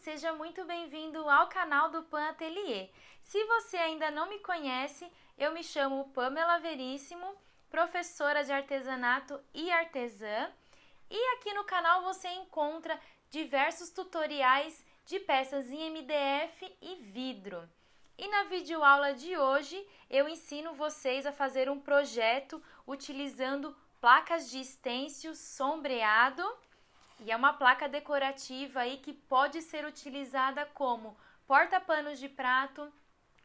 seja muito bem-vindo ao canal do Pan Atelier. Se você ainda não me conhece, eu me chamo Pamela Veríssimo, professora de artesanato e artesã, e aqui no canal você encontra diversos tutoriais de peças em MDF e vidro. E na videoaula de hoje eu ensino vocês a fazer um projeto utilizando placas de estêncil sombreado. E é uma placa decorativa aí que pode ser utilizada como porta-panos de prato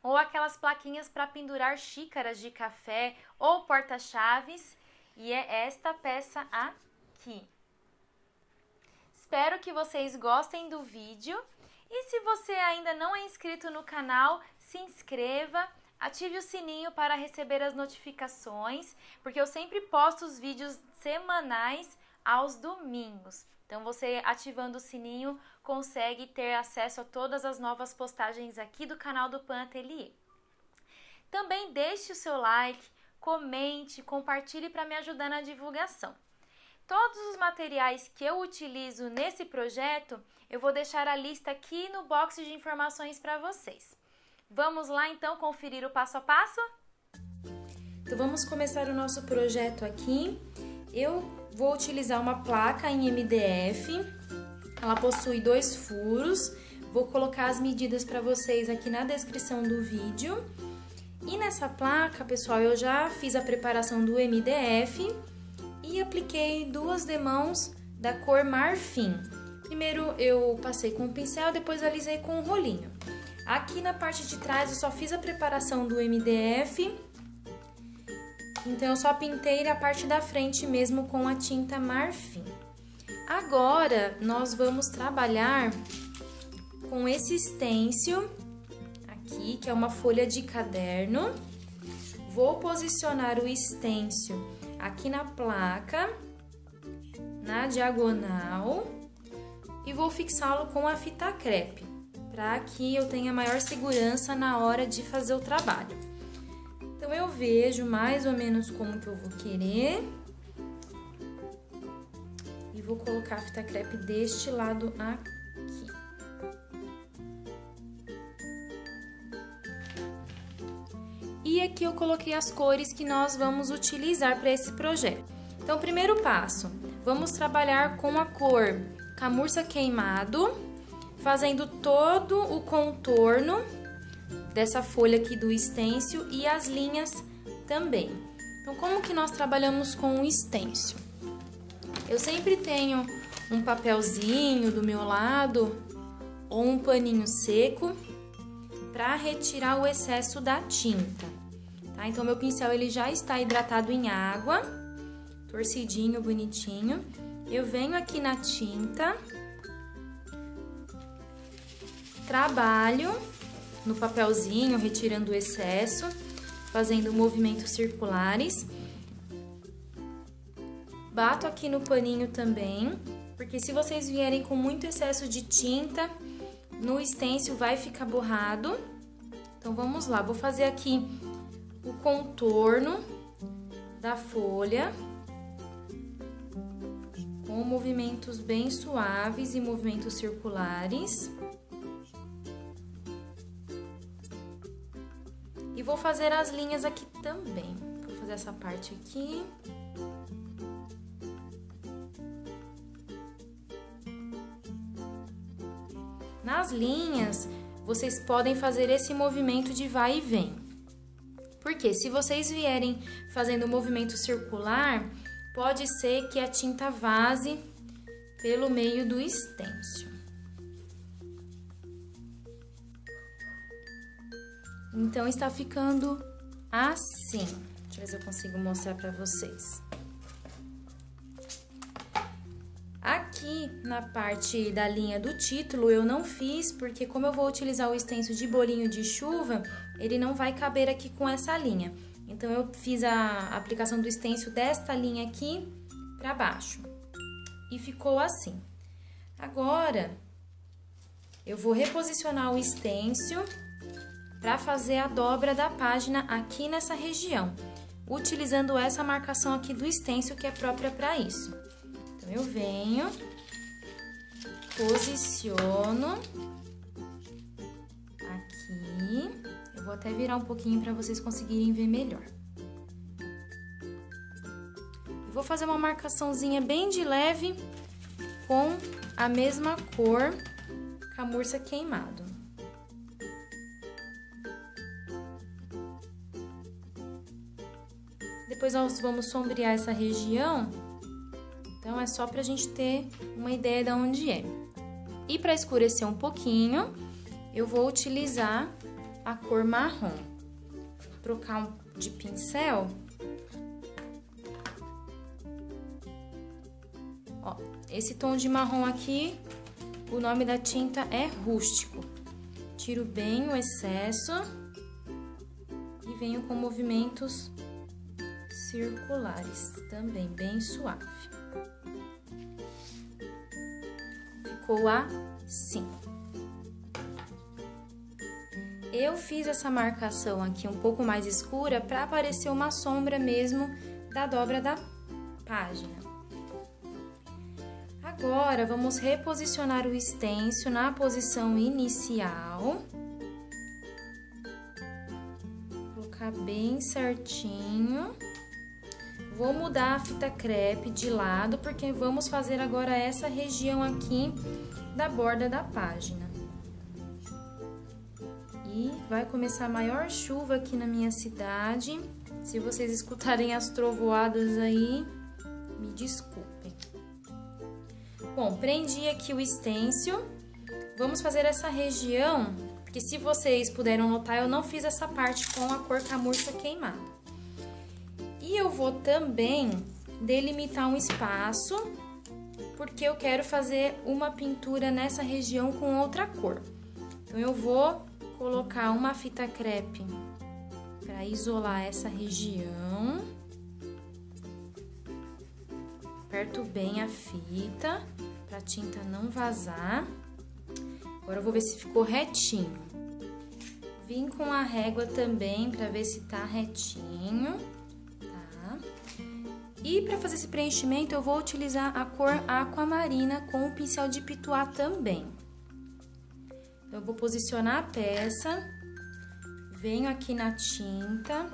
ou aquelas plaquinhas para pendurar xícaras de café ou porta-chaves. E é esta peça aqui. Espero que vocês gostem do vídeo. E se você ainda não é inscrito no canal, se inscreva, ative o sininho para receber as notificações, porque eu sempre posto os vídeos semanais aos domingos. Então, você ativando o sininho consegue ter acesso a todas as novas postagens aqui do canal do Pan Atelier. Também deixe o seu like, comente, compartilhe para me ajudar na divulgação. Todos os materiais que eu utilizo nesse projeto, eu vou deixar a lista aqui no box de informações para vocês. Vamos lá então conferir o passo a passo? Então, vamos começar o nosso projeto aqui. Eu vou utilizar uma placa em MDF, ela possui 2 furos, vou colocar as medidas para vocês aqui na descrição do vídeo. E nessa placa, pessoal, eu já fiz a preparação do MDF e apliquei 2 demãos da cor marfim. Primeiro eu passei com o pincel, depois alisei com o rolinho. Aqui na parte de trás eu só fiz a preparação do MDF. Então, eu só pintei a parte da frente mesmo com a tinta marfim. Agora, nós vamos trabalhar com esse stencil aqui, que é uma folha de caderno. Vou posicionar o stencil aqui na placa, na diagonal, e vou fixá-lo com a fita crepe, para que eu tenha maior segurança na hora de fazer o trabalho. Então, eu vejo mais ou menos como que eu vou querer. E vou colocar a fita crepe deste lado aqui. E aqui eu coloquei as cores que nós vamos utilizar para esse projeto. Então, primeiro passo, vamos trabalhar com a cor camurça queimado, fazendo todo o contorno dessa folha aqui do stencil e as linhas também. Então, como que nós trabalhamos com o stencil? Eu sempre tenho um papelzinho do meu lado ou um paninho seco para retirar o excesso da tinta, tá? Então, meu pincel ele já está hidratado em água, torcidinho, bonitinho. Eu venho aqui na tinta, trabalho no papelzinho, retirando o excesso, fazendo movimentos circulares. Bato aqui no paninho também, porque se vocês vierem com muito excesso de tinta, no stencil vai ficar borrado. Então, vamos lá, vou fazer aqui o contorno da folha, com movimentos bem suaves e movimentos circulares. E vou fazer as linhas aqui também. Vou fazer essa parte aqui. Nas linhas, vocês podem fazer esse movimento de vai e vem. Porque se vocês vierem fazendo o movimento circular, pode ser que a tinta vaze pelo meio do stencil. Então, está ficando assim. Deixa eu ver se eu consigo mostrar para vocês. Aqui, na parte da linha do título, eu não fiz, porque como eu vou utilizar o stencil de bolinho de chuva, ele não vai caber aqui com essa linha. Então, eu fiz a aplicação do stencil desta linha aqui para baixo. E ficou assim. Agora, eu vou reposicionar o stencil para fazer a dobra da página aqui nessa região, utilizando essa marcação aqui do stencil que é própria para isso. Então, eu venho, posiciono aqui. Eu vou até virar um pouquinho para vocês conseguirem ver melhor. Eu vou fazer uma marcaçãozinha bem de leve com a mesma cor camurça queimado. Depois nós vamos sombrear essa região, então é só pra gente ter uma ideia de onde é. E para escurecer um pouquinho, eu vou utilizar a cor marrom. Vou trocar de pincel. Ó, esse tom de marrom aqui, o nome da tinta é rústico. Tiro bem o excesso e venho com movimentos circulares, também bem suave. Ficou assim. Eu fiz essa marcação aqui um pouco mais escura para aparecer uma sombra mesmo da dobra da página. Agora, vamos reposicionar o stencil na posição inicial. Colocar bem certinho. Vou mudar a fita crepe de lado, porque vamos fazer agora essa região aqui da borda da página. E vai começar a maior chuva aqui na minha cidade. Se vocês escutarem as trovoadas aí, me desculpem. Bom, prendi aqui o stencil. Vamos fazer essa região, porque se vocês puderam notar, eu não fiz essa parte com a cor camurça queimada. E eu vou também delimitar um espaço, porque eu quero fazer uma pintura nessa região com outra cor. Então, eu vou colocar uma fita crepe para isolar essa região. Aperto bem a fita, para a tinta não vazar. Agora, eu vou ver se ficou retinho. Vim com a régua também, para ver se tá retinho. E para fazer esse preenchimento, eu vou utilizar a cor aquamarina com o pincel de pituá também. Então, eu vou posicionar a peça, venho aqui na tinta,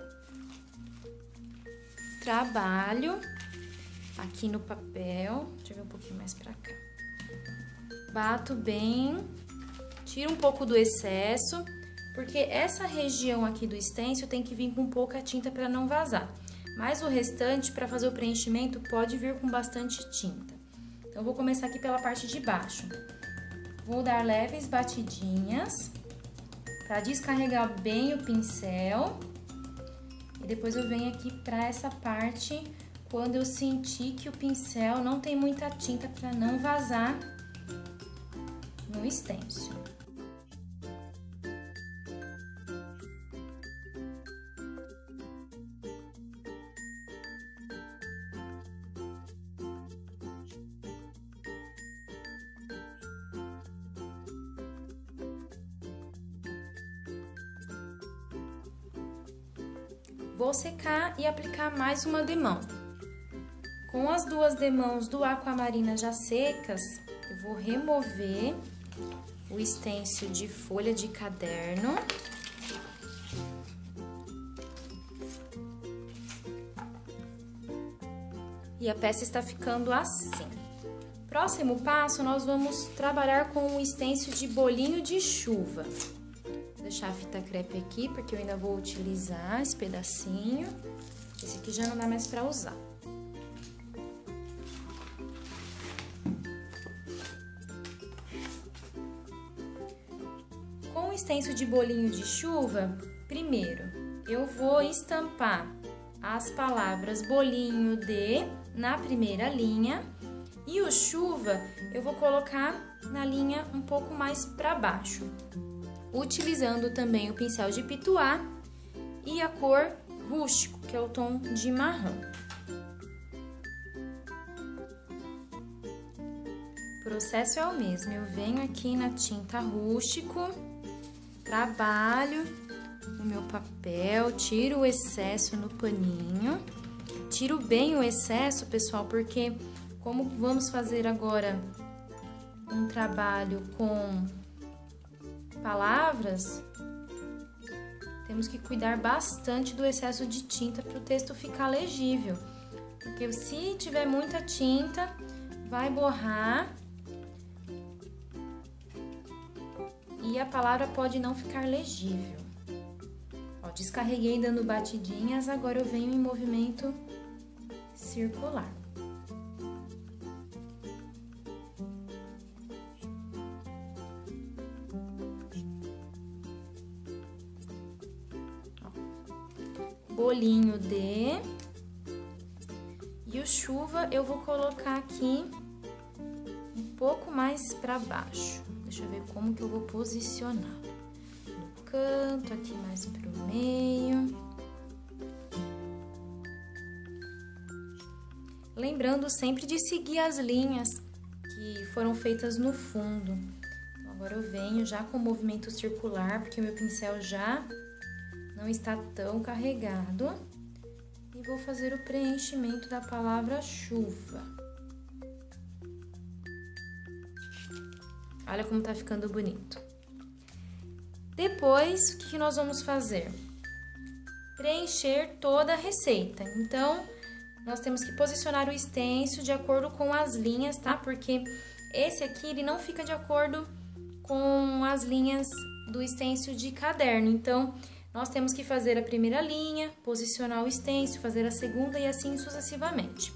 trabalho aqui no papel, deixa eu ver um pouquinho mais pra cá. Bato bem, tiro um pouco do excesso, porque essa região aqui do stencil tem que vir com pouca tinta para não vazar. Mas o restante, para fazer o preenchimento, pode vir com bastante tinta. Então, eu vou começar aqui pela parte de baixo. Vou dar leves batidinhas para descarregar bem o pincel. E depois eu venho aqui para essa parte, quando eu sentir que o pincel não tem muita tinta, para não vazar no stencil. Vou secar e aplicar mais uma demão. Com as duas demãos do aquamarina já secas, eu vou remover o stencil de folha de caderno. E a peça está ficando assim. Próximo passo, nós vamos trabalhar com o stencil de bolinho de chuva. Vou deixar a fita crepe aqui, porque eu ainda vou utilizar esse pedacinho. Esse aqui já não dá mais para usar. Com o stencil de bolinho de chuva, primeiro eu vou estampar as palavras bolinho de na primeira linha e o chuva eu vou colocar na linha um pouco mais para baixo, utilizando também o pincel de pituá e a cor rústico, que é o tom de marrom. O processo é o mesmo, eu venho aqui na tinta rústico, trabalho no meu papel, tiro o excesso no paninho. Tiro bem o excesso, pessoal, porque como vamos fazer agora um trabalho com palavras, temos que cuidar bastante do excesso de tinta para o texto ficar legível. Porque se tiver muita tinta, vai borrar e a palavra pode não ficar legível. Ó, descarreguei dando batidinhas, agora eu venho em movimento circular. Ó, bolinho de... E o chuva eu vou colocar aqui um pouco mais para baixo. Deixa eu ver como que eu vou posicionar. No canto, aqui mais pro meio. Lembrando sempre de seguir as linhas que foram feitas no fundo. Então, agora eu venho já com o movimento circular, porque o meu pincel já não está tão carregado. E vou fazer o preenchimento da palavra chuva. Olha como tá ficando bonito. Depois, o que nós vamos fazer? Preencher toda a receita. Então, nós temos que posicionar o stencil de acordo com as linhas, tá? Porque esse aqui, ele não fica de acordo com as linhas do stencil de caderno. Então, nós temos que fazer a primeira linha, posicionar o stencil, fazer a segunda e assim sucessivamente.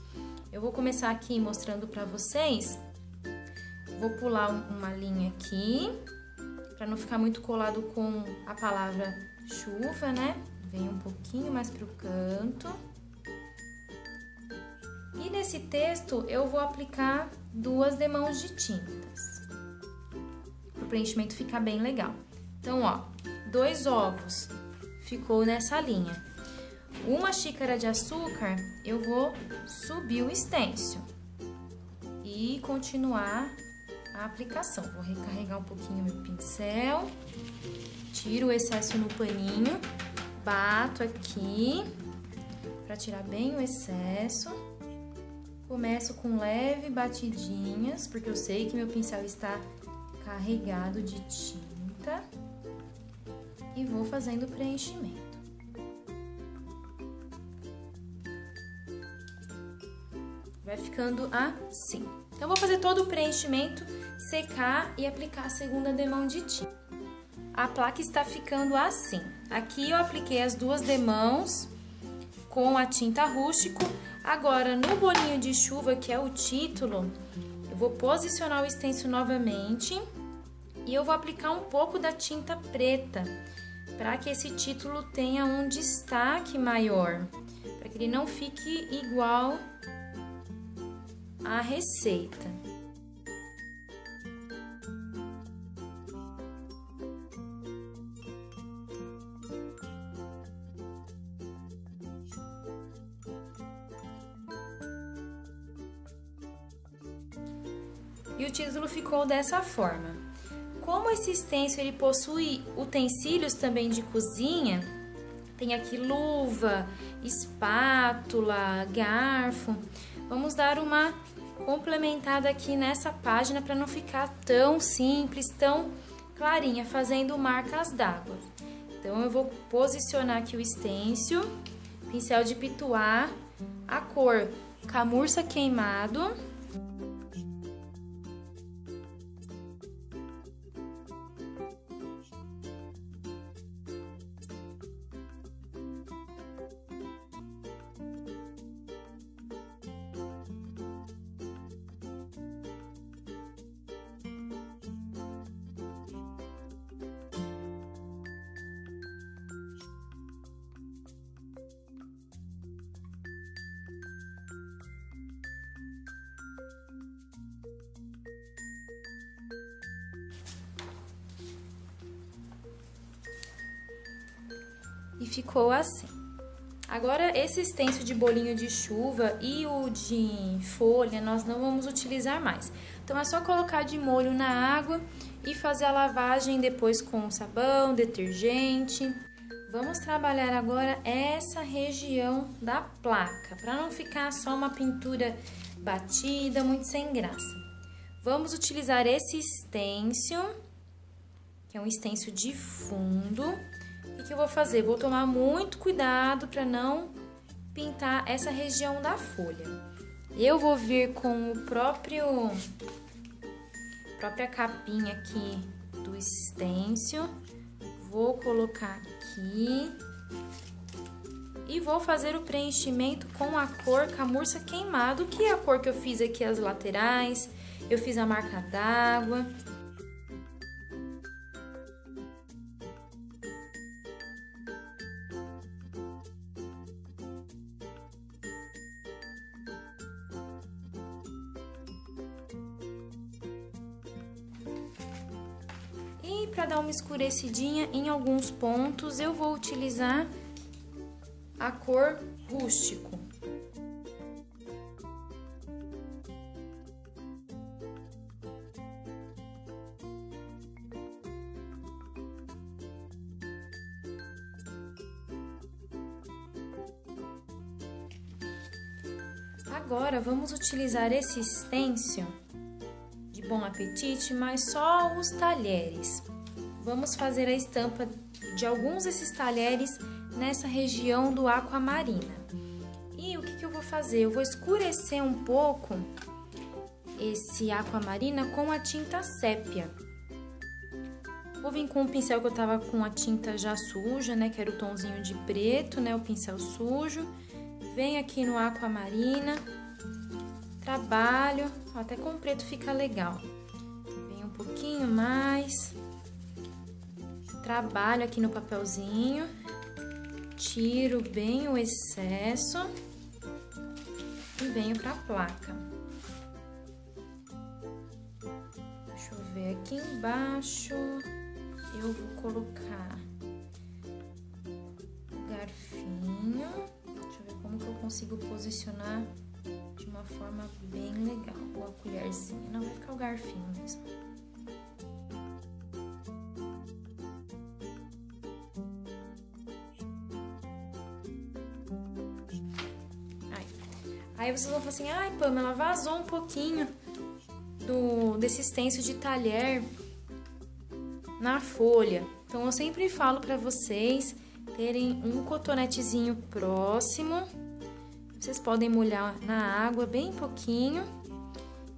Eu vou começar aqui mostrando para vocês. Vou pular uma linha aqui, para não ficar muito colado com a palavra chuva, né? Venho um pouquinho mais pro canto. E nesse texto eu vou aplicar 2 demãos de tintas, para o preenchimento ficar bem legal. Então, ó, 2 ovos ficou nessa linha. 1 xícara de açúcar, eu vou subir o stencil e continuar a aplicação. Vou recarregar um pouquinho meu pincel, tiro o excesso no paninho, bato aqui para tirar bem o excesso. Começo com leve batidinhas, porque eu sei que meu pincel está carregado de tinta. E vou fazendo o preenchimento. Vai ficando assim. Então, vou fazer todo o preenchimento, secar e aplicar a segunda demão de tinta. A placa está ficando assim. Aqui eu apliquei as 2 demãos com a tinta rústico. Agora, no bolinho de chuva, que é o título, eu vou posicionar o stencil novamente e eu vou aplicar um pouco da tinta preta, para que esse título tenha um destaque maior, para que ele não fique igual à receita. E o título ficou dessa forma. Como esse stencil ele possui utensílios também de cozinha, tem aqui luva, espátula, garfo, vamos dar uma complementada aqui nessa página para não ficar tão simples, tão clarinha, fazendo marcas d'água. Então, eu vou posicionar aqui o stencil, pincel de pituá, a cor camurça queimado. E ficou assim. Agora, esse stencil de bolinho de chuva e o de folha, nós não vamos utilizar mais. Então, é só colocar de molho na água e fazer a lavagem depois com sabão, detergente. Vamos trabalhar agora essa região da placa, para não ficar só uma pintura batida, muito sem graça. Vamos utilizar esse stencil, que é um stencil de fundo. O que eu vou fazer? Vou tomar muito cuidado para não pintar essa região da folha. Eu vou vir com o própria capinha aqui do stencil. Vou colocar aqui e vou fazer o preenchimento com a cor Camurça Queimado, que é a cor que eu fiz aqui as laterais, eu fiz a marca d'água. E para dar uma escurecidinha em alguns pontos, eu vou utilizar a cor Rústico. Agora, vamos utilizar esse stencil de Bom Apetite, mas só os talheres. Vamos fazer a estampa de alguns desses talheres nessa região do aquamarina. E o que eu vou fazer? Eu vou escurecer um pouco esse aquamarina com a tinta sépia. Vou vir com o pincel que eu tava com a tinta já suja, né? Que era o tomzinho de preto, né? O pincel sujo. Venho aqui no aquamarina, trabalho, até com preto fica legal. Venho um pouquinho mais, trabalho aqui no papelzinho, tiro bem o excesso e venho pra placa. Deixa eu ver aqui embaixo, eu vou colocar o garfinho. Como que eu consigo posicionar de uma forma bem legal. Ou a colherzinha, não vai ficar o garfinho mesmo. Aí vocês vão falar assim, ai Pamela, vazou um pouquinho desse stencil de talher na folha. Então eu sempre falo pra vocês terem um cotonetezinho próximo. Vocês podem molhar na água bem pouquinho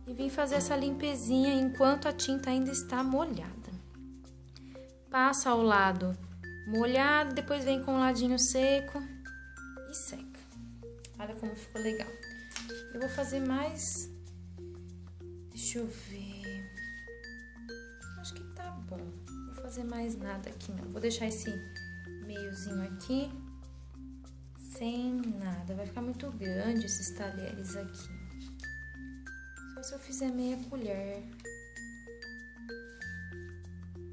e vir fazer essa limpezinha enquanto a tinta ainda está molhada. Passa ao lado molhado, depois vem com o ladinho seco e seca. Olha como ficou legal. Eu vou fazer mais... Deixa eu ver... Acho que tá bom. Não vou fazer mais nada aqui não. Vou deixar esse meiozinho aqui sem nada, vai ficar muito grande esses talheres aqui. Só se eu fizer meia colher.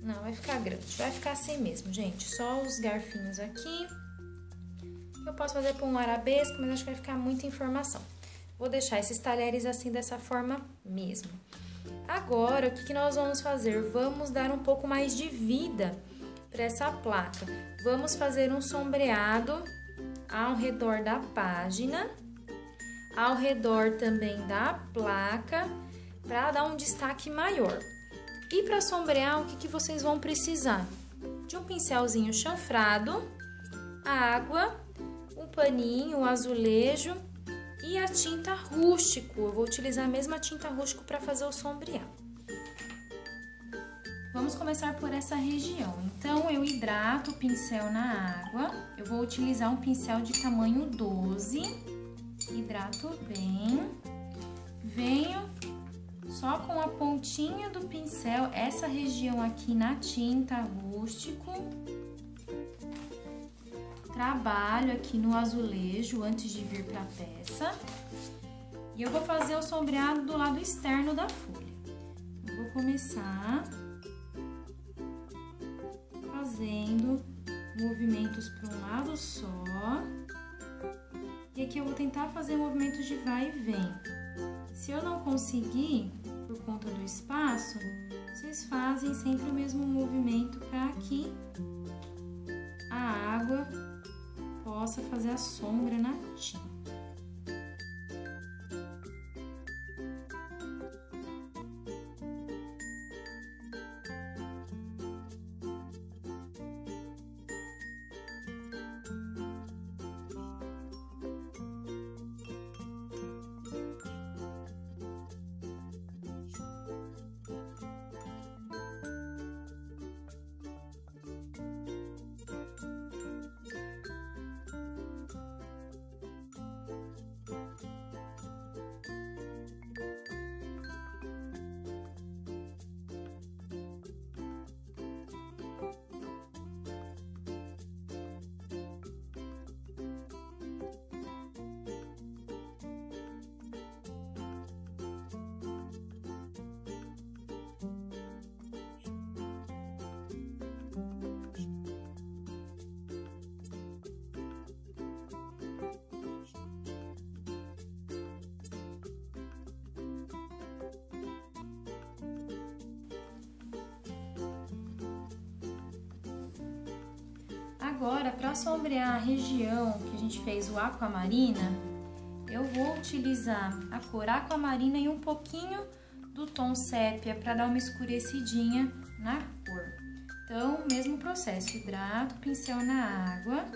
Não, vai ficar grande, vai ficar assim mesmo, gente. Só os garfinhos aqui. Eu posso fazer com um arabesco, mas acho que vai ficar muita informação. Vou deixar esses talheres assim, dessa forma mesmo. Agora, o que nós vamos fazer? Vamos dar um pouco mais de vida para essa placa. Vamos fazer um sombreado ao redor da página, ao redor também da placa, para dar um destaque maior. E para sombrear, o que vocês vão precisar? De um pincelzinho chanfrado, água, um paninho, um azulejo e a tinta rústico. Eu vou utilizar a mesma tinta rústico para fazer o sombreado. Vamos começar por essa região. Então, eu hidrato o pincel na água. Eu vou utilizar um pincel de tamanho 12. Hidrato bem. Venho só com a pontinha do pincel, essa região aqui na tinta rústico. Trabalho aqui no azulejo antes de vir para a peça. E eu vou fazer o sombreado do lado externo da folha. Eu vou começar fazendo movimentos para um lado só. E aqui eu vou tentar fazer movimentos de vai e vem. Se eu não conseguir, por conta do espaço, vocês fazem sempre o mesmo movimento para que a água possa fazer a sombra na tinta. Agora, para sombrear a região que a gente fez o aquamarina, eu vou utilizar a cor aquamarina e um pouquinho do tom sépia para dar uma escurecidinha na cor. Então, mesmo processo, hidrato o pincel na água,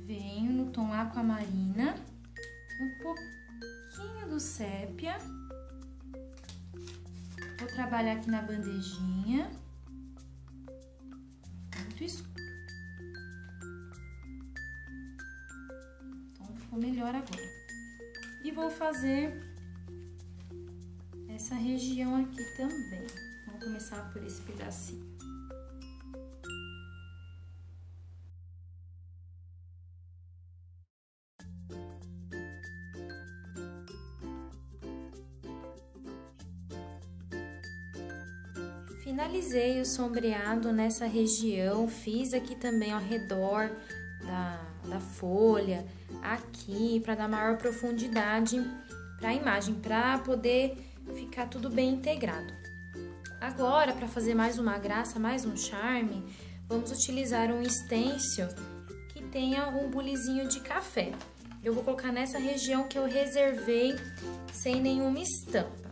venho no tom aquamarina, um pouquinho do sépia, vou trabalhar aqui na bandejinha, muito escuro. Então, ficou melhor agora. E vou fazer essa região aqui também. Vamos começar por esse pedacinho. Finalizei o sombreado nessa região, fiz aqui também ao redor da folha, aqui, para dar maior profundidade para a imagem, para poder ficar tudo bem integrado. Agora, para fazer mais uma graça, mais um charme, vamos utilizar um stencil que tenha um bulizinho de café. Eu vou colocar nessa região que eu reservei sem nenhuma estampa.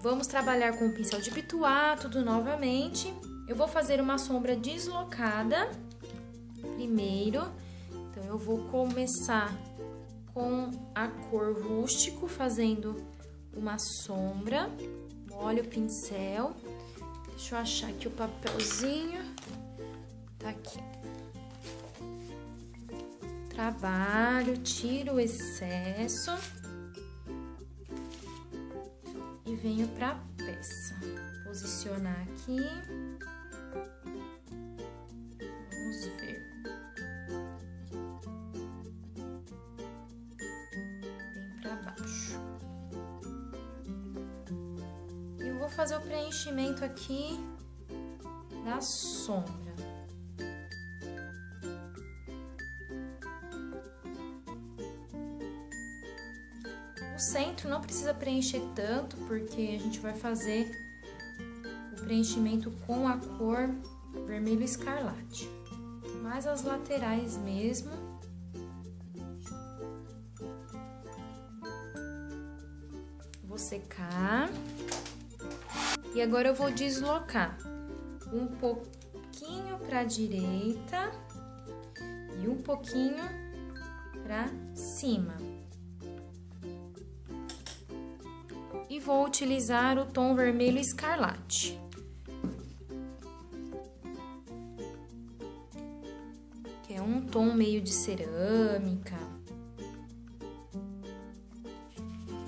Vamos trabalhar com o pincel de pituá, tudo novamente. Eu vou fazer uma sombra deslocada primeiro. Então, eu vou começar com a cor rústico, fazendo uma sombra. Molho o pincel. Deixa eu achar aqui o papelzinho. Tá aqui. Trabalho, tiro o excesso. E venho pra peça. Posicionar aqui. Vamos ver. Vem pra baixo. E eu vou fazer o preenchimento aqui da sombra. O centro não precisa preencher tanto, porque a gente vai fazer o preenchimento com a cor vermelho escarlate. Mas as laterais mesmo. Vou secar. E agora eu vou deslocar um pouquinho para a direita e um pouquinho para cima. E vou utilizar o tom vermelho escarlate. Que é um tom meio de cerâmica.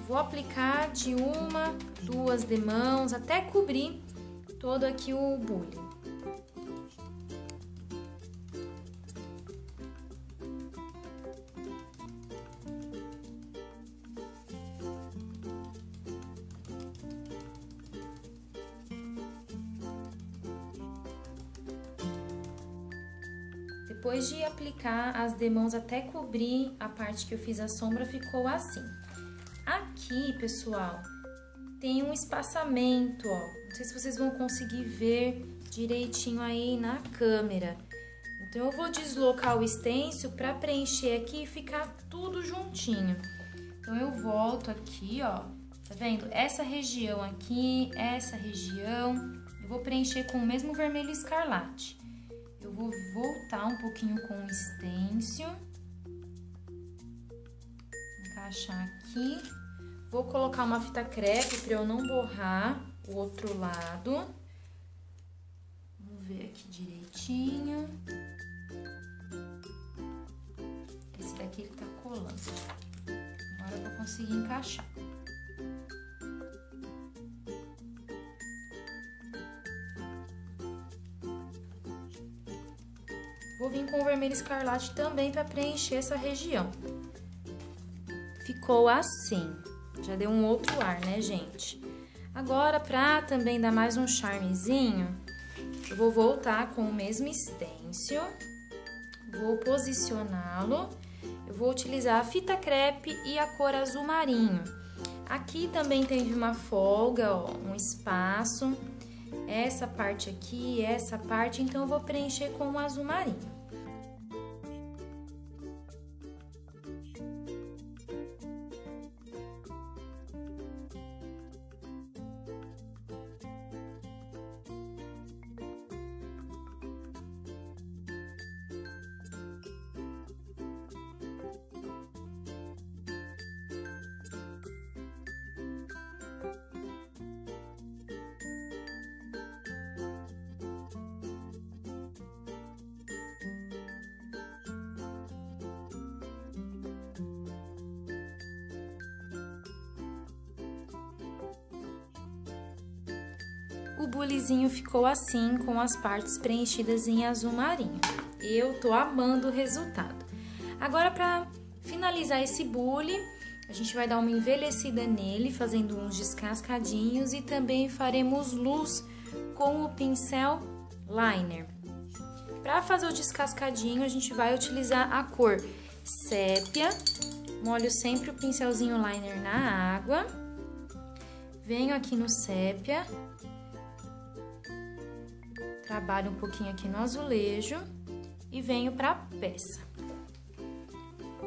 Vou aplicar de uma, duas demãos, até cobrir todo aqui o bule. Depois de aplicar as demãos até cobrir a parte que eu fiz a sombra, ficou assim. Aqui, pessoal, tem um espaçamento, ó. Não sei se vocês vão conseguir ver direitinho aí na câmera. Então, eu vou deslocar o stencil para preencher aqui e ficar tudo juntinho. Então, eu volto aqui, ó. Tá vendo? Essa região aqui, essa região, eu vou preencher com o mesmo vermelho escarlate. Eu vou voltar um pouquinho com o stencil. Encaixar aqui. Vou colocar uma fita crepe para eu não borrar o outro lado. Vamos ver aqui direitinho. Esse daqui ele tá colando. Agora eu vou conseguir encaixar. Vou vir com o vermelho escarlate também para preencher essa região. Ficou assim. Já deu um outro ar, né, gente? Agora, para também dar mais um charmezinho, eu vou voltar com o mesmo stencil. Vou posicioná-lo. Eu vou utilizar a fita crepe e a cor azul marinho. Aqui também teve uma folga, ó, um espaço. essa parte aqui, essa parte, então eu vou preencher com o azul marinho. O bulizinho ficou assim, com as partes preenchidas em azul marinho. Eu tô amando o resultado. Agora, para finalizar esse bule, a gente vai dar uma envelhecida nele, fazendo uns descascadinhos e também faremos luz com o pincel liner. Para fazer o descascadinho, a gente vai utilizar a cor sépia. Molho sempre o pincelzinho liner na água. Venho aqui no sépia. Trabalho um pouquinho aqui no azulejo e venho para a peça.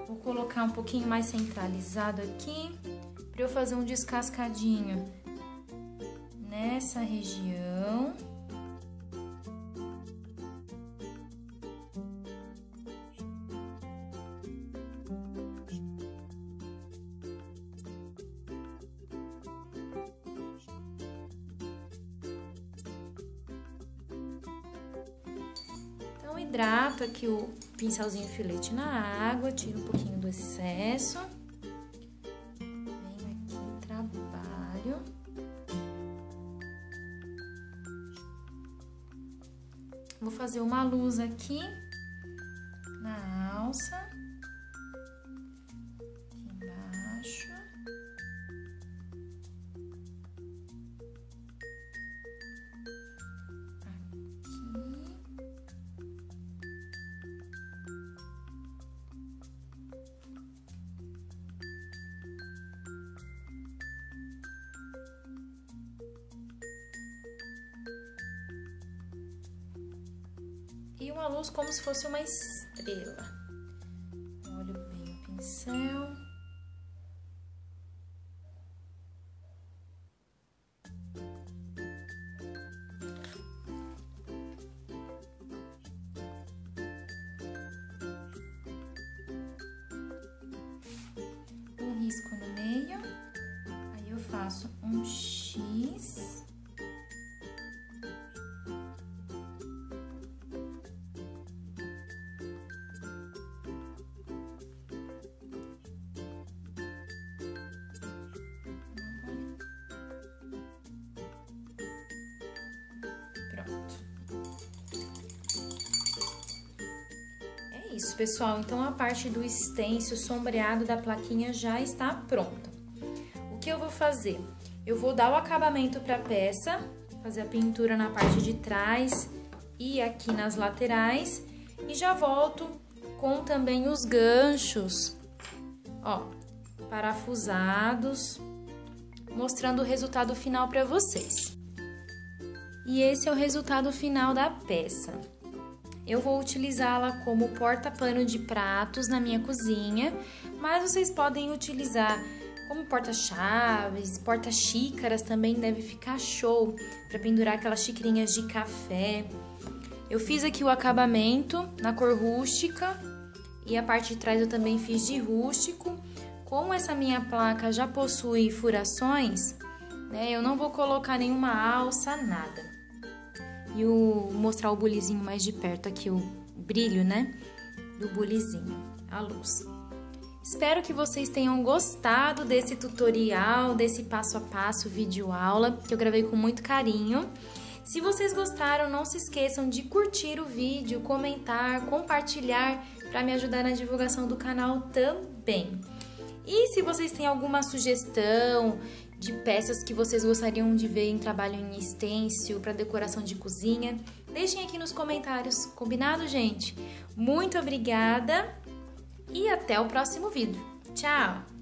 Vou colocar um pouquinho mais centralizado aqui, para eu fazer um descascadinho nessa região. Então, hidrato aqui o pincelzinho filete na água, tiro um pouquinho do excesso. Venho aqui, trabalho. Vou fazer uma luz aqui na alça. Aqui embaixo. E uma luz como se fosse uma estrela. Molho bem o pincel. Um risco no meio. Aí eu faço um X. Isso, pessoal, então a parte do stencil sombreado da plaquinha já está pronta. O que eu vou fazer? Eu vou dar o acabamento para a peça, fazer a pintura na parte de trás e aqui nas laterais e já volto com também os ganchos, ó, parafusados, mostrando o resultado final para vocês. E esse é o resultado final da peça. Eu vou utilizá-la como porta-pano de pratos na minha cozinha, mas vocês podem utilizar como porta-chaves, porta-xícaras também deve ficar show para pendurar aquelas xicrinhas de café. Eu fiz aqui o acabamento na cor rústica e a parte de trás eu também fiz de rústico. Como essa minha placa já possui furações, né, eu não vou colocar nenhuma alça, nada. E mostrar o bulizinho mais de perto aqui, o brilho, né, do bulizinho, a luz. Espero que vocês tenham gostado desse tutorial, desse passo a passo vídeo aula, que eu gravei com muito carinho. Se vocês gostaram, não se esqueçam de curtir o vídeo, comentar, compartilhar, para me ajudar na divulgação do canal também. E se vocês têm alguma sugestão de peças que vocês gostariam de ver em trabalho em stencil para decoração de cozinha, deixem aqui nos comentários, combinado, gente? Muito obrigada e até o próximo vídeo. Tchau!